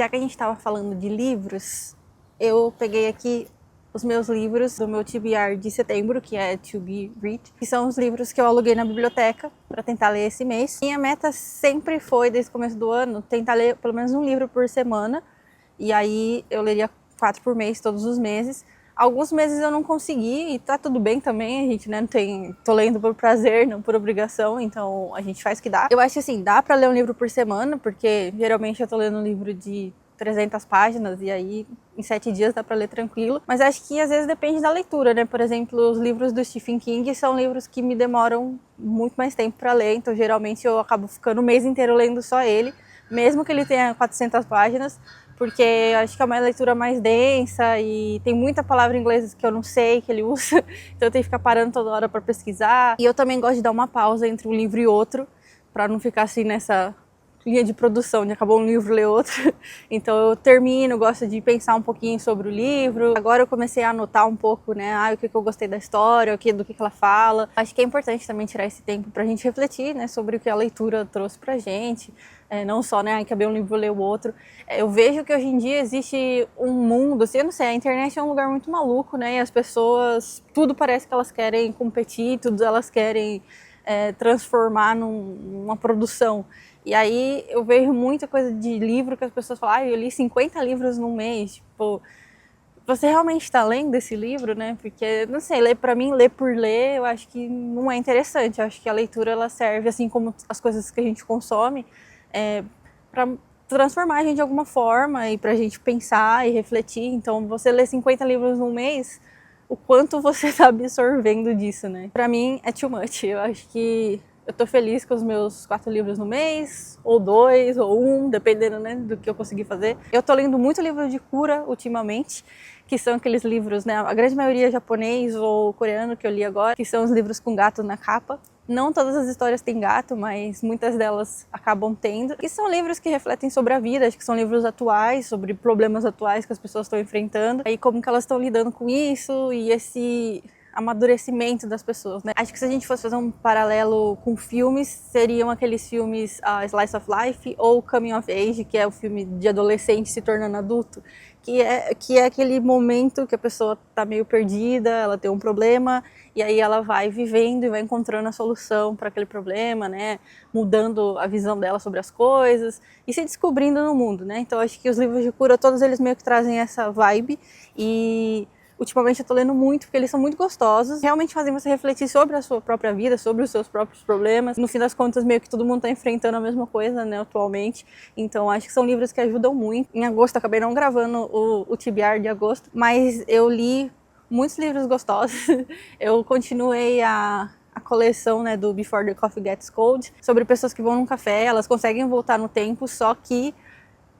Já que a gente estava falando de livros, eu peguei aqui os meus livros do meu TBR de setembro, que é To Be Read, que são os livros que eu aluguei na biblioteca para tentar ler esse mês. Minha meta sempre foi, desde o começo do ano, tentar ler pelo menos um livro por semana, e aí eu leria 4 por mês, todos os meses. Alguns meses eu não consegui, e tá tudo bem também, a gente, né, não tem... Tô lendo por prazer, não por obrigação, então a gente faz o que dá. Eu acho assim, dá pra ler um livro por semana, porque geralmente eu tô lendo um livro de 300 páginas, e aí em 7 dias dá pra ler tranquilo. Mas acho que às vezes depende da leitura, né? Por exemplo, os livros do Stephen King são livros que me demoram muito mais tempo pra ler, então geralmente eu acabo ficando o mês inteiro lendo só ele, mesmo que ele tenha 400 páginas, porque acho que é uma leitura mais densa e tem muita palavra em inglês que eu não sei que ele usa, então eu tenho que ficar parando toda hora para pesquisar. E eu também gosto de dar uma pausa entre um livro e outro, para não ficar assim nessa linha de produção, de acabou um livro, ler outro. Então eu termino, gosto de pensar um pouquinho sobre o livro. Agora eu comecei a anotar um pouco, né, o que eu gostei da história, do que ela fala. Acho que é importante também tirar esse tempo pra gente refletir, né, sobre o que a leitura trouxe pra gente. Não só, né, que é bem um livro, ler o outro. Eu vejo que hoje em dia existe um mundo, assim, eu não sei, a internet é um lugar muito maluco, né, e as pessoas, tudo parece que elas querem competir, tudo elas querem transformar numa produção. E aí eu vejo muita coisa de livro que as pessoas falam, eu li 50 livros num mês, tipo, você realmente está lendo esse livro, né? Porque, não sei, ler para mim, ler por ler, eu acho que não é interessante. Eu acho que a leitura, ela serve, assim como as coisas que a gente consome, para transformar a gente de alguma forma e para a gente pensar e refletir. Então, você lê 50 livros num mês, o quanto você está absorvendo disso, né? Para mim, é too much. Eu acho que eu tô feliz com os meus 4 livros no mês, ou 2, ou 1, dependendo, né, do que eu conseguir fazer. Eu tô lendo muito livro de cura ultimamente, que são aqueles livros, né, a grande maioria é japonês ou coreano que eu li agora, que são os livros com gato na capa. Não todas as histórias têm gato, mas muitas delas acabam tendo. E são livros que refletem sobre a vida, acho que são livros atuais, sobre problemas atuais que as pessoas estão enfrentando, e como que elas estão lidando com isso, e esse amadurecimento das pessoas, né? Acho que se a gente fosse fazer um paralelo com filmes, seriam aqueles filmes Slice of Life ou Coming of Age, que é o filme de adolescente se tornando adulto, que é aquele momento que a pessoa tá meio perdida, ela tem um problema, e aí ela vai vivendo e vai encontrando a solução para aquele problema, né? Mudando a visão dela sobre as coisas e se descobrindo no mundo, né? Então acho que os livros de cura, todos eles meio que trazem essa vibe, e ultimamente eu tô lendo muito porque eles são muito gostosos, realmente fazem você refletir sobre a sua própria vida, sobre os seus próprios problemas. No fim das contas, meio que todo mundo tá enfrentando a mesma coisa, né, atualmente. Então acho que são livros que ajudam muito. Em agosto, acabei não gravando o TBR de agosto, mas eu li muitos livros gostosos. Eu continuei a coleção, né, do Before the Coffee Gets Cold, sobre pessoas que vão num café, elas conseguem voltar no tempo, só que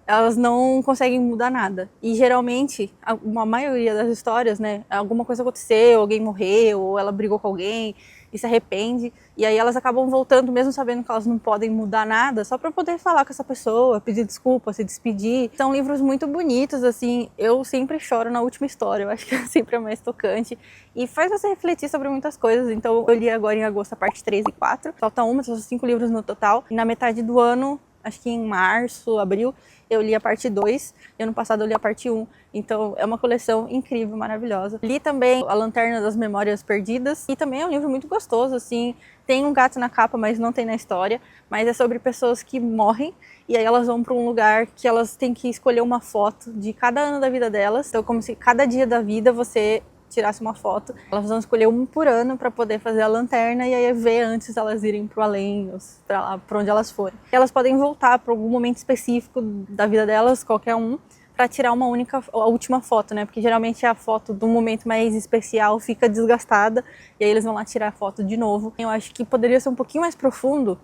elas não conseguem mudar nada. E geralmente, a maioria das histórias, né, alguma coisa aconteceu, alguém morreu, ou ela brigou com alguém e se arrepende, e aí elas acabam voltando mesmo sabendo que elas não podem mudar nada, só para poder falar com essa pessoa, pedir desculpa, se despedir. São livros muito bonitos, assim, eu sempre choro na última história, eu acho que é sempre a mais tocante, e faz você refletir sobre muitas coisas. Então eu li agora em agosto a parte 3 e 4, falta uma, são 5 livros no total, e na metade do ano, acho que em março, abril, eu li a parte 2, e ano passado eu li a parte 1. Então é uma coleção incrível, maravilhosa. Li também A Lanterna das Memórias Perdidas, e também é um livro muito gostoso, assim. Tem um gato na capa, mas não tem na história. Mas é sobre pessoas que morrem, e aí elas vão para um lugar que elas têm que escolher uma foto de cada ano da vida delas. Então como se cada dia da vida você tirasse uma foto. Elas vão escolher um por ano para poder fazer a lanterna, e aí ver antes elas irem pro além, para lá, para onde elas forem. Elas podem voltar para algum momento específico da vida delas, qualquer um, para tirar a última foto, né? Porque geralmente a foto do momento mais especial fica desgastada, e aí eles vão lá tirar a foto de novo. Eu acho que poderia ser um pouquinho mais profundo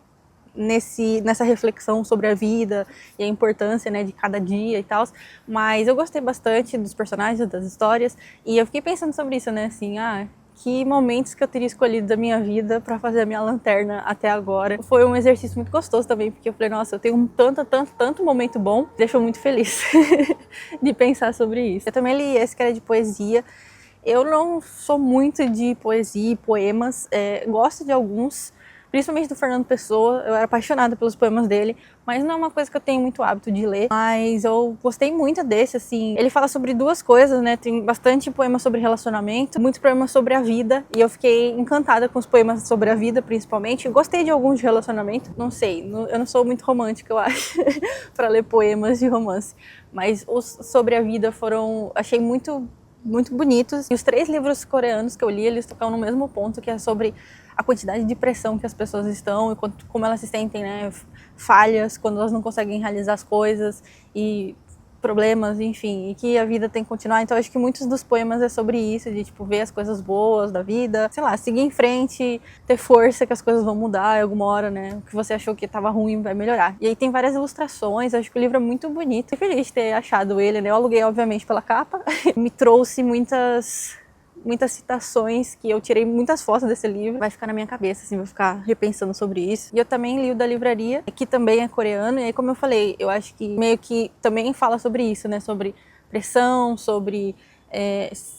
nessa reflexão sobre a vida e a importância, né, de cada dia e tal, mas eu gostei bastante dos personagens, das histórias, e eu fiquei pensando sobre isso, né, assim, que momentos que eu teria escolhido da minha vida para fazer a minha lanterna até agora. Foi um exercício muito gostoso também, porque eu falei, nossa, eu tenho um tanto momento bom, deixou muito feliz de pensar sobre isso. Eu também li esse que era de poesia. Eu não sou muito de poesia e poemas, gosto de alguns, principalmente do Fernando Pessoa. Eu era apaixonada pelos poemas dele, mas não é uma coisa que eu tenho muito hábito de ler. Mas eu gostei muito desse, assim. Ele fala sobre duas coisas, né? Tem bastante poema sobre relacionamento, muitos poemas sobre a vida, e eu fiquei encantada com os poemas sobre a vida, principalmente. Gostei de alguns de relacionamento, não sei, eu não sou muito romântica, eu acho, para ler poemas de romance. Mas os sobre a vida achei muito bonitos. E os 3 livros coreanos que eu li, eles tocam no mesmo ponto, que é sobre a quantidade de pressão que as pessoas estão e como elas se sentem, né, falhas quando elas não conseguem realizar as coisas e problemas, enfim, e que a vida tem que continuar. Então acho que muitos dos poemas é sobre isso, de tipo ver as coisas boas da vida, sei lá, seguir em frente, ter força que as coisas vão mudar em alguma hora, né? O que você achou que estava ruim vai melhorar. E aí tem várias ilustrações, acho que o livro é muito bonito. Fiquei feliz de ter achado ele, né? Eu aluguei obviamente pela capa. Me trouxe muitas citações, que eu tirei muitas fotos desse livro, vai ficar na minha cabeça, assim, vou ficar repensando sobre isso. E eu também li o da livraria, que também é coreano, e aí, como eu falei, eu acho que meio que também fala sobre isso, né, sobre pressão, sobre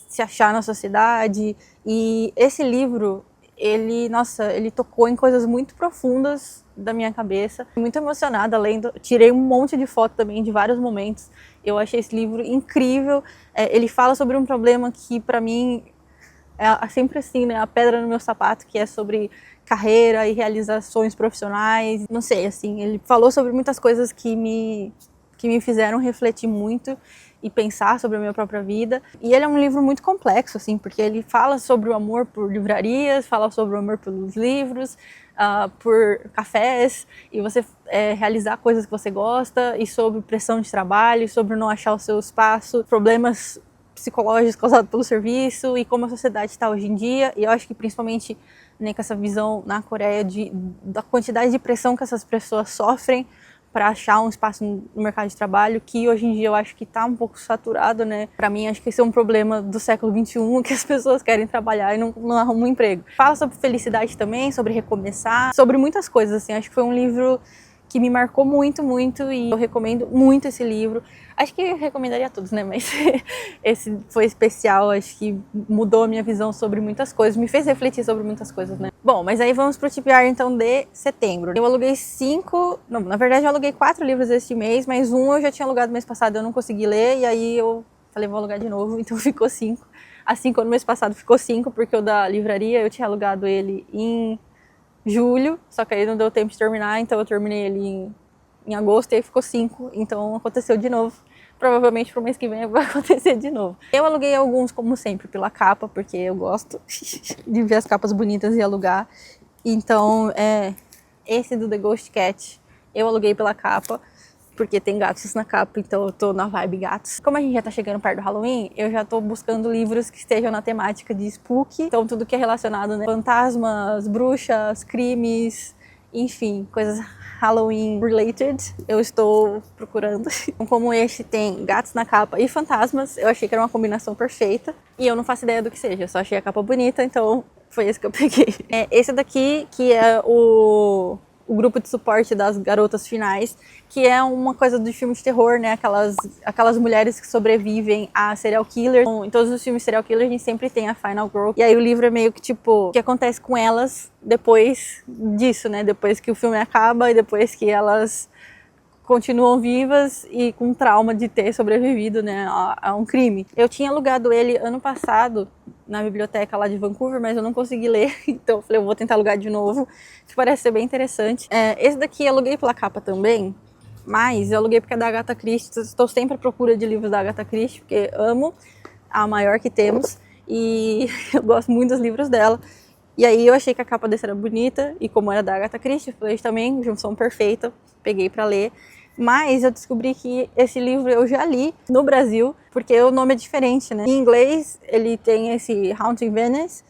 se achar na sociedade. E esse livro, ele tocou em coisas muito profundas da minha cabeça, muito emocionada lendo, tirei um monte de foto também de vários momentos. Eu achei esse livro incrível. Ele fala sobre um problema que para mim é sempre assim, né, a pedra no meu sapato, que é sobre carreira e realizações profissionais. Não sei, assim, ele falou sobre muitas coisas que me fizeram refletir muito e pensar sobre a minha própria vida. E ele é um livro muito complexo, assim, porque ele fala sobre o amor por livrarias, fala sobre o amor pelos livros, por cafés, e você realizar coisas que você gosta, e sobre pressão de trabalho, sobre não achar o seu espaço, problemas psicológicos causados pelo serviço e como a sociedade está hoje em dia. E eu acho que principalmente, né, com essa visão na Coreia da quantidade de pressão que essas pessoas sofrem para achar um espaço no mercado de trabalho, que hoje em dia eu acho que está um pouco saturado, né? Para mim, acho que esse é um problema do século XXI, que as pessoas querem trabalhar e não arrumam um emprego. Fala sobre felicidade também, sobre recomeçar, sobre muitas coisas, assim. Acho que foi um livro que me marcou muito, muito, e eu recomendo muito esse livro. Acho que eu recomendaria a todos, né? Mas esse foi especial, acho que mudou a minha visão sobre muitas coisas, me fez refletir sobre muitas coisas, né? Bom, mas aí vamos pro TBR então de setembro. Eu aluguei 5, não, na verdade eu aluguei 4 livros este mês, mas um eu já tinha alugado mês passado, eu não consegui ler, e aí eu falei, vou alugar de novo, então ficou 5. Assim como no mês passado ficou 5, porque o da livraria eu tinha alugado ele em julho, só que aí não deu tempo de terminar, então eu terminei ele em agosto e aí ficou 5, então aconteceu de novo. Provavelmente pro mês que vem vai acontecer de novo. Eu aluguei alguns, como sempre, pela capa, porque eu gosto de ver as capas bonitas e alugar. Então, esse do The Ghost Cat, eu aluguei pela capa, porque tem gatos na capa, então eu tô na vibe gatos. Como a gente já tá chegando perto do Halloween, eu já tô buscando livros que estejam na temática de spooky. Então tudo que é relacionado, né, fantasmas, bruxas, crimes, enfim, coisas Halloween related, eu estou procurando. Como este tem gatos na capa e fantasmas, eu achei que era uma combinação perfeita. E eu não faço ideia do que seja, eu só achei a capa bonita, então foi esse que eu peguei. Esse daqui, que é o grupo de suporte das garotas finais, que é uma coisa do filme de terror, né? Aquelas mulheres que sobrevivem a serial killers. Em todos os filmes de serial killers a gente sempre tem a Final Girl. E aí o livro é meio que tipo, o que acontece com elas depois disso, né? Depois que o filme acaba e depois que elas continuam vivas e com trauma de ter sobrevivido, né, a um crime. Eu tinha alugado ele ano passado na biblioteca lá de Vancouver, mas eu não consegui ler, então eu falei, eu vou tentar alugar de novo, que parece ser bem interessante. Esse daqui eu aluguei pela capa também, mas eu aluguei porque é da Agatha Christie. Estou sempre à procura de livros da Agatha Christie, porque amo a maior que temos, e eu gosto muito dos livros dela. E aí eu achei que a capa desse era bonita, e como era da Agatha Christie, eu falei também, junção perfeita, peguei pra ler. Mas eu descobri que esse livro eu já li no Brasil, porque o nome é diferente, né? Em inglês ele tem esse Haunting Venice,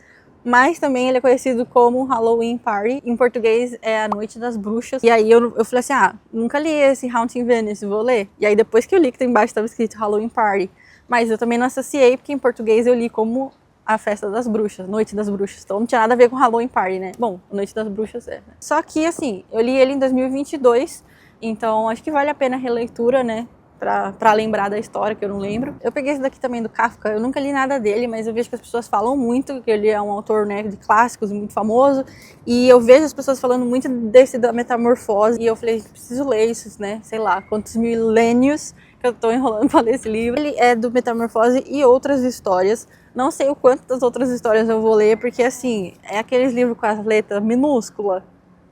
mas também ele é conhecido como Halloween Party. Em português é A Noite das Bruxas. E aí eu falei assim, nunca li esse Haunting Venice, vou ler. E aí depois que eu li, que embaixo estava escrito Halloween Party. Mas eu também não associei, porque em português eu li como A Festa das Bruxas, Noite das Bruxas. Então não tinha nada a ver com Halloween Party, né? Bom, Noite das Bruxas é. Só que, assim, eu li ele em 2022, então acho que vale a pena a releitura, né? pra lembrar da história, que eu não lembro. Eu peguei esse daqui também do Kafka, eu nunca li nada dele, mas eu vejo que as pessoas falam muito, que ele é um autor, né, de clássicos, muito famoso, e eu vejo as pessoas falando muito desse da Metamorfose, e eu falei, preciso ler isso, né, sei lá, quantos milênios que eu tô enrolando pra ler esse livro. Ele é do Metamorfose e outras histórias, não sei o quanto das outras histórias eu vou ler, porque assim, é aqueles livros com as letras minúsculas.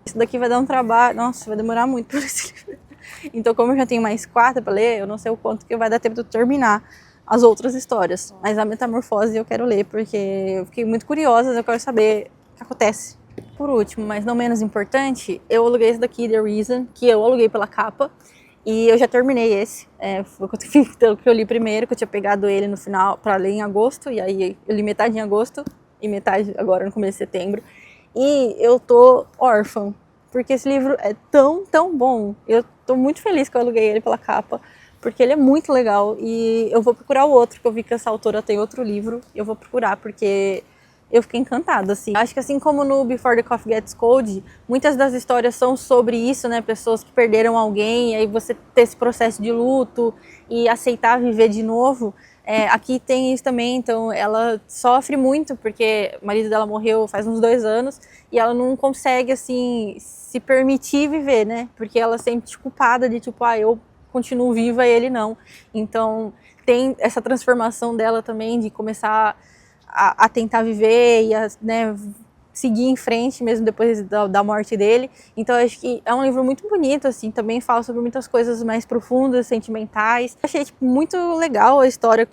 Isso daqui vai dar um trabalho, nossa, vai demorar muito pra esse livro. Então, como eu já tenho mais 4 para ler, eu não sei o quanto que vai dar tempo de eu terminar as outras histórias. Mas a Metamorfose eu quero ler, porque eu fiquei muito curiosa, eu quero saber o que acontece. Por último, mas não menos importante, eu aluguei esse daqui, The Reason, que eu aluguei pela capa. E eu já terminei esse, foi o que eu li primeiro, que eu tinha pegado ele no final para ler em agosto, e aí eu li metade em agosto e metade agora no começo de setembro. E eu tô órfã, porque esse livro é tão bom. Eu tô muito feliz que eu aluguei ele pela capa, porque ele é muito legal e eu vou procurar o outro, que eu vi que essa autora tem outro livro, eu vou procurar, porque eu fiquei encantada, assim. Acho que assim como no Before the Coffee Gets Cold, muitas das histórias são sobre isso, né? Pessoas que perderam alguém, e aí você ter esse processo de luto e aceitar viver de novo. Aqui tem isso também, então ela sofre muito porque o marido dela morreu faz uns 2 anos e ela não consegue, assim, se permitir viver, né? Porque ela sente culpada de tipo, eu continuo viva e ele não. Então tem essa transformação dela também de começar a tentar viver e a, né, seguir em frente mesmo depois da morte dele. Então eu acho que é um livro muito bonito, assim, também fala sobre muitas coisas mais profundas, sentimentais. Achei tipo, muito legal a história,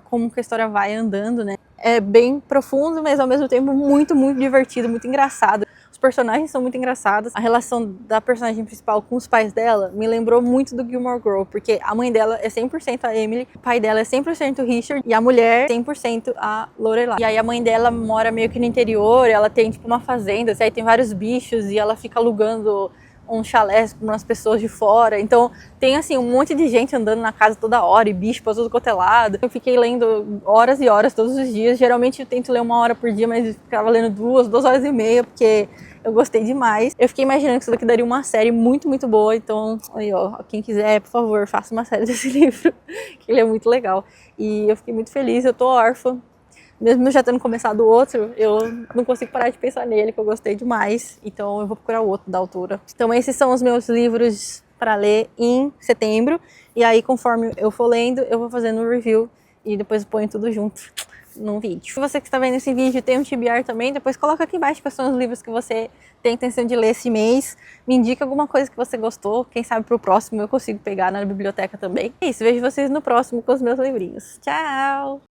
como que a história vai andando, né? É bem profundo, mas ao mesmo tempo muito divertido, muito engraçado. Os personagens são muito engraçados. A relação da personagem principal com os pais dela me lembrou muito do Gilmore Girls, porque a mãe dela é 100% a Emily, o pai dela é 100% o Richard e a mulher 100% a Lorelai. E aí a mãe dela mora meio que no interior, ela tem tipo uma fazenda, assim, aí tem vários bichos e ela fica alugando um chalé para umas pessoas de fora. Então tem assim um monte de gente andando na casa toda hora e bicho pra tudo quanto é lado. Eu fiquei lendo horas e horas todos os dias. Geralmente eu tento ler 1 hora por dia, mas eu ficava lendo 2 horas e meia, porque eu gostei demais. Eu fiquei imaginando que isso daqui daria uma série muito boa. Então, aí ó, quem quiser, por favor, faça uma série desse livro, que ele é muito legal. E eu fiquei muito feliz, eu tô órfã. Mesmo já tendo começado o outro, eu não consigo parar de pensar nele, que eu gostei demais. Então eu vou procurar o outro da autora. Então esses são os meus livros para ler em setembro. E aí, conforme eu for lendo, eu vou fazendo um review e depois ponho tudo junto num vídeo. Se você que está vendo esse vídeo tem um TBR também, depois coloca aqui embaixo quais são os livros que você tem intenção de ler esse mês. Me indica alguma coisa que você gostou. Quem sabe pro próximo eu consigo pegar na biblioteca também. É isso, vejo vocês no próximo com os meus livrinhos. Tchau!